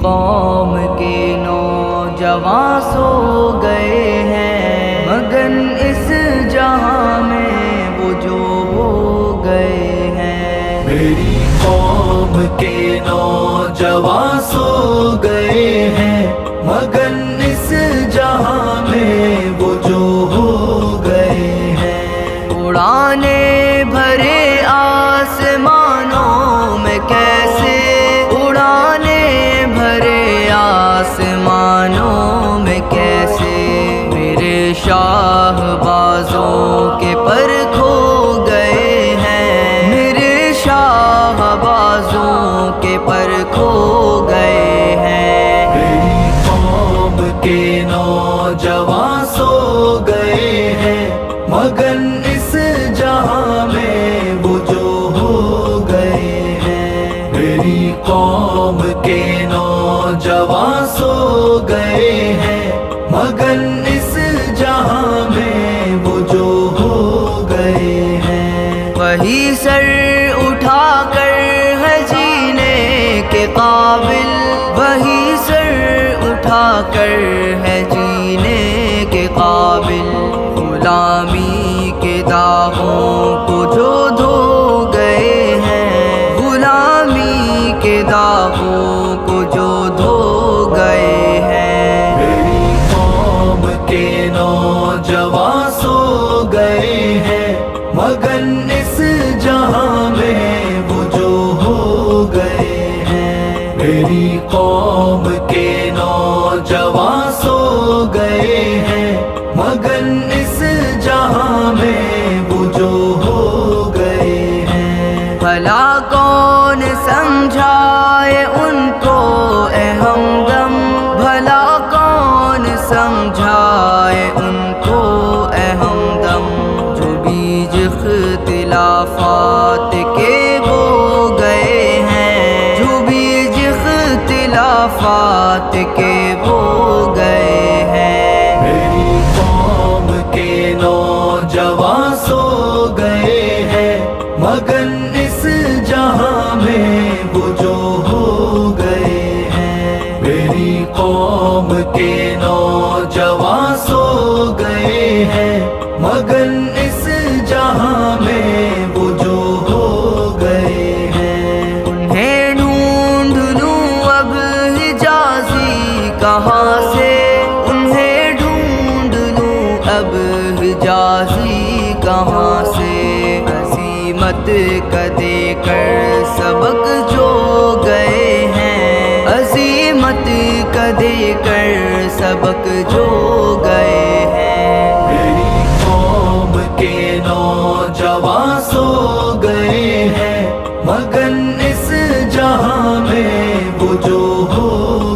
قوم کے نوجوان سو گئے ہیں، مگن اس جہاں میں وہ جو ہو گئے ہیں۔ میری قوم کے نوجوان سو گئے ہیں، مگن اس جہاں میں وہ جو ہو گئے ہیں۔ اڑانے بھرے آسمانوں میں کیسے، اڑانے بھرے آسمانوں میں کیسے، میرے شاہ بازوں کے پر کھو گئے ہیں، میرے شاہ بازوں کے پر کھو گئے ہیں۔ میری قوم کے نوجوان سو گئے ہیں، مگن اس جہاں میں وہ جو ہو گئے ہیں۔ میری قوم کے نوجوان سو گئے ہیں، مگن اس جہاں میں وہ جو ہو گئے ہیں۔ وہی سر اٹھا کر ہے جینے کے قابل، وہی سر اٹھا کر ہے جینے کے قابل، غلامی کے داغوں کو جو دھو گئے ہیں، غلامی کے داغوں کو جو دھو گئے ہیں۔ میری قوم کے نوجوان سو گئے ہیں، مگن اس جہاں میں وہ جو ہو گئے ہیں۔ میری قوم کے نوجوان سو گئے ہیں، مگن اس جہاں میں وہ جو ہو گئے ہیں۔ بھلا کون سمجھائے ان کو اے ہمدم، بھلا کون سمجھائے ان کو اے ہمدم، جو بیج اختلافات کے بو گئے ہیں، جو بیج اختلافات کے بو گئے ہیں۔ میری قوم کے نوجوان سو گئے ہیں، مگن اس جہاں میں وہ جو ہو گئے ہیں۔ میری قوم کے نوجوان سو گئے ہیں، مگن اس جہاں میں وہ جو ہو گئے ہیں۔ انہیں ڈھونڈ لوں اب حجازی کہاں سے، انہیں ڈھونڈ لوں اب حجازی کہاں سے، عزیمت کا دے کر سبق جو گئے ہیں، عزیمت کا دے کر سبق جو گئے ہیں۔ میری قوم کے نوجوان سو گئے ہیں، مگن اس جہاں میں وہ جو ہو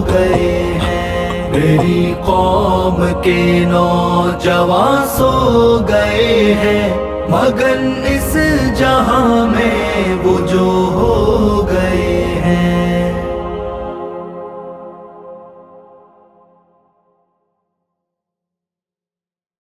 گئے ہیں۔ میری قوم کے نوجوان سو گئے ہیں، مگن اس جہاں میں وہ جو ہو